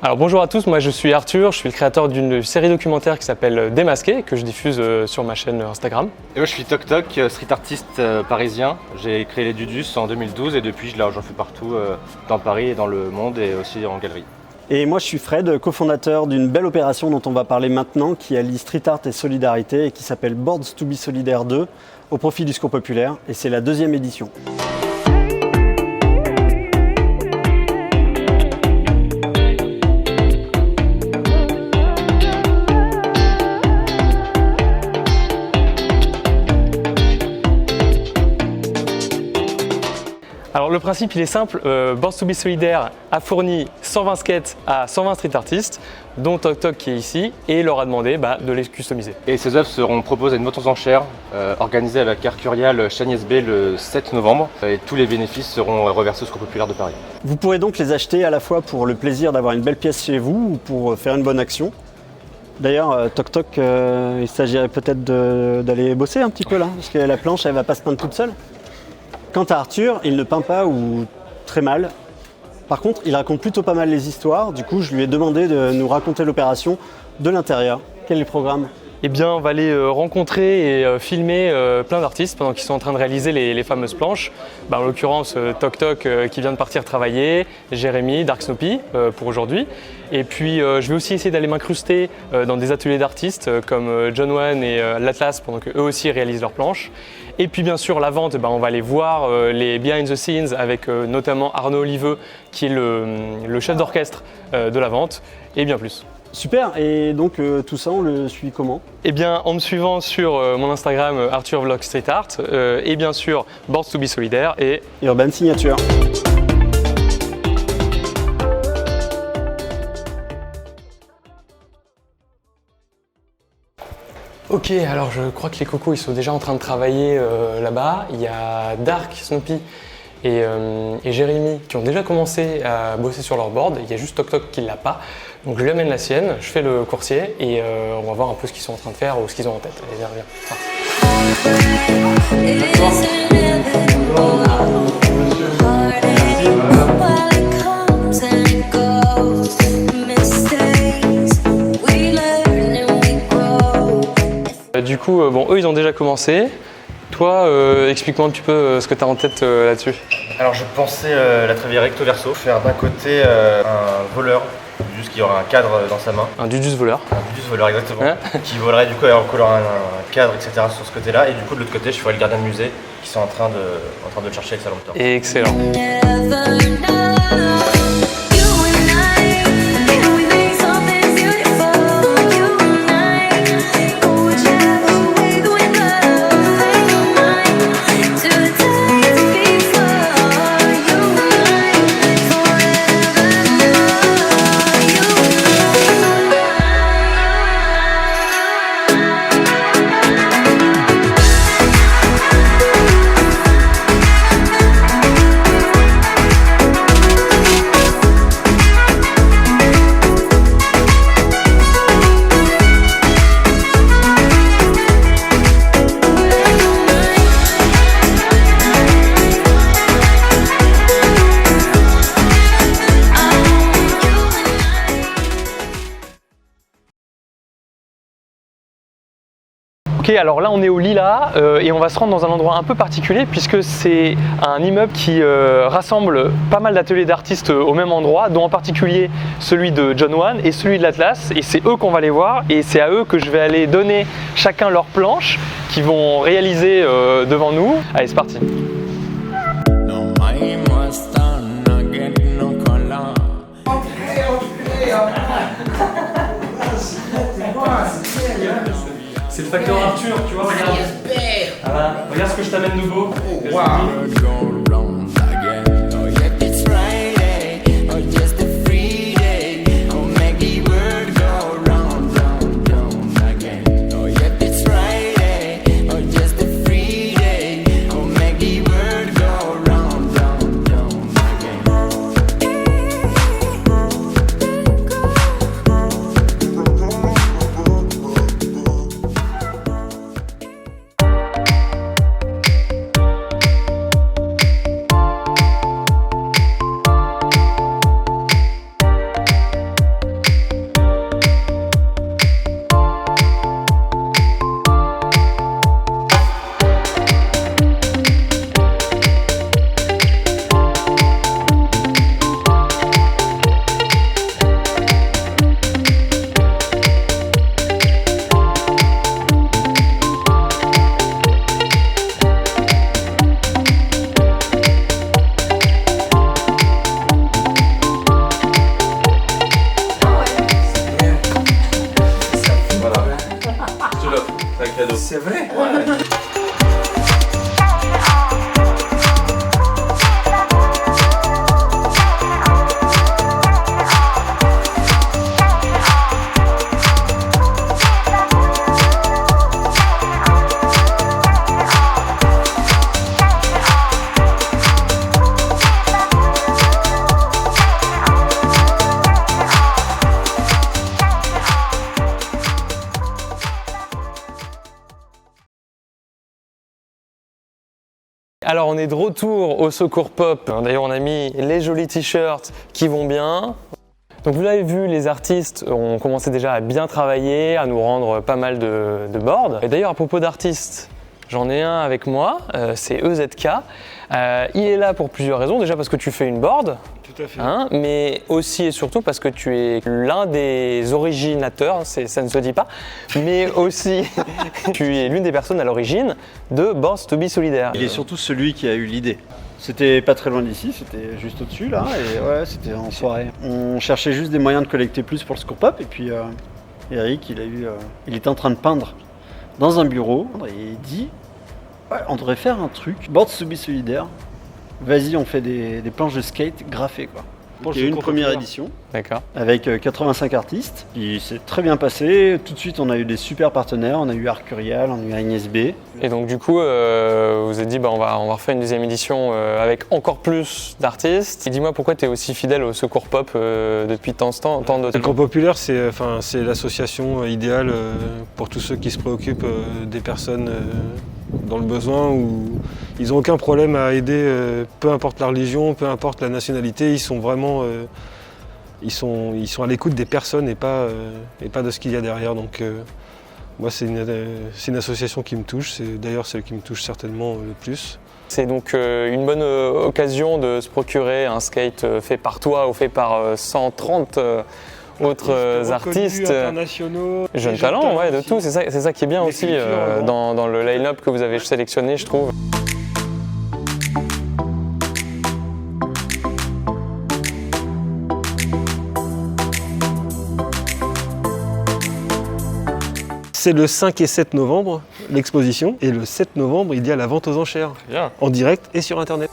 Alors bonjour à tous, moi je suis Arthur, je suis le créateur d'une série documentaire qui s'appelle Démasqué, que je diffuse sur ma chaîne Instagram. Et moi je suis Toc Toc, street artiste parisien. J'ai créé les Dudus en 2012 et depuis j'en fais partout dans Paris et dans le monde et aussi en galerie. Et moi je suis Fred, cofondateur d'une belle opération dont on va parler maintenant qui allie street art et solidarité et qui s'appelle Boards to be Solidaire 2 au profit du Secours populaire et c'est la 2e édition. Alors le principe il est simple, Boards to be Solidaire a fourni 120 skates à 120 street artistes, dont Toc Toc qui est ici, et leur a demandé de les customiser. Et ces œuvres seront proposées à une vente aux enchères organisée à la Carcuriale Chagnès B le 7 novembre et tous les bénéfices seront reversés au Secours populaire de Paris. Vous pourrez donc les acheter à la fois pour le plaisir d'avoir une belle pièce chez vous ou pour faire une bonne action. D'ailleurs, Toc Toc, il s'agirait peut-être d'aller bosser un petit peu là, parce que la planche elle va pas se peindre toute seule. Quant à Arthur, il ne peint pas ou très mal. Par contre, il raconte plutôt pas mal les histoires. Du coup, je lui ai demandé de nous raconter l'opération de l'intérieur. Quel est le programme ? Eh bien, on va aller rencontrer et filmer plein d'artistes pendant qu'ils sont en train de réaliser les fameuses planches. En l'occurrence, Toc Toc qui vient de partir travailler, Jérémy, Dark Snoopy pour aujourd'hui. Et puis, je vais aussi essayer d'aller m'incruster dans des ateliers d'artistes comme John One et l'Atlas pendant qu'eux aussi réalisent leurs planches. Et puis, bien sûr, la vente, on va aller voir les behind the scenes avec notamment Arnaud Oliveux qui est le chef d'orchestre de la vente et bien plus. Super, et donc tout ça on le suit comment ? Eh bien en me suivant sur mon Instagram Arthur Vlog Street Art et bien sûr Boards to be Solidaire et Urban Signature. Ok, alors je crois que les cocos ils sont déjà en train de travailler là-bas. Il y a Dark, Snoopy et Jérémy qui ont déjà commencé à bosser sur leur board. Il y a juste Toc Toc qui ne l'a pas. Donc je lui amène la sienne, je fais le coursier et on va voir un peu ce qu'ils sont en train de faire ou ce qu'ils ont en tête. Allez, viens. Du coup, eux ils ont déjà commencé. Toi, explique-moi un petit peu ce que tu as en tête là-dessus. Alors je pensais la travailler recto verso, faire d'un côté un voleur, juste qui aurait un cadre dans sa main. Un Dudus voleur. Un Dudus voleur exactement, qui volerait du coup en collant un cadre etc. sur ce côté-là et du coup de l'autre côté je ferais le gardien de musée qui sont en train de le chercher avec sa lampe torche. Excellent. Ok, alors là on est au Lila et on va se rendre dans un endroit un peu particulier puisque c'est un immeuble qui rassemble pas mal d'ateliers d'artistes au même endroit, dont en particulier celui de John One et celui de l'Atlas, et c'est eux qu'on va aller voir et c'est à eux que je vais aller donner chacun leur planche qu'ils vont réaliser devant nous. Allez, c'est parti. C'est le facteur Arthur, tu vois, regarde. Voilà, regarde ce que je t'amène nouveau. Wow. C'est vrai? Alors on est de retour au Secours Pop. D'ailleurs on a mis les jolis t-shirts qui vont bien. Donc vous l'avez vu, les artistes ont commencé déjà à bien travailler, à nous rendre pas mal de boards. Et d'ailleurs à propos d'artistes, j'en ai un avec moi, c'est EZK. Il est là pour plusieurs raisons. Déjà parce que tu fais une board. Tout à fait. Hein, mais aussi et surtout parce que tu es l'un des originateurs, ça ne se dit pas, mais aussi tu es l'une des personnes à l'origine de Boards to be Solidaire. Il est surtout celui qui a eu l'idée. C'était pas très loin d'ici, c'était juste au-dessus là, et ouais, c'était en soirée. On cherchait juste des moyens de collecter plus pour le Secours Pop, et puis Eric, il était en train de peindre dans un bureau, et il dit ouais, on devrait faire un truc, Boards to be Solidaire. Vas-y, on fait des planches de skate graffées quoi. Il y a eu une première édition avec 85 artistes, qui s'est très bien passé. Tout de suite, on a eu des super partenaires, on a eu Arcurial, on a eu Agnès B. Et donc du coup, vous vous êtes dit on va refaire une deuxième édition avec encore plus d'artistes. Et dis-moi pourquoi tu es aussi fidèle au Secours Pop depuis tant de temps. Le Secours Populaire, c'est l'association idéale pour tous ceux qui se préoccupent des personnes dans le besoin, où ils n'ont aucun problème à aider, peu importe la religion, peu importe la nationalité, ils sont vraiment ils sont à l'écoute des personnes et pas de ce qu'il y a derrière. Donc moi c'est une association qui me touche, c'est d'ailleurs celle qui me touche certainement le plus. C'est donc une bonne occasion de se procurer un skate fait par toi ou fait par 130 autres artistes internationaux, jeunes talents, ouais, de tout. C'est ça qui est bien aussi dans le line-up que vous avez sélectionné, je trouve. C'est le 5 et 7 novembre, l'exposition, et le 7 novembre, il y a la vente aux enchères, en direct et sur internet.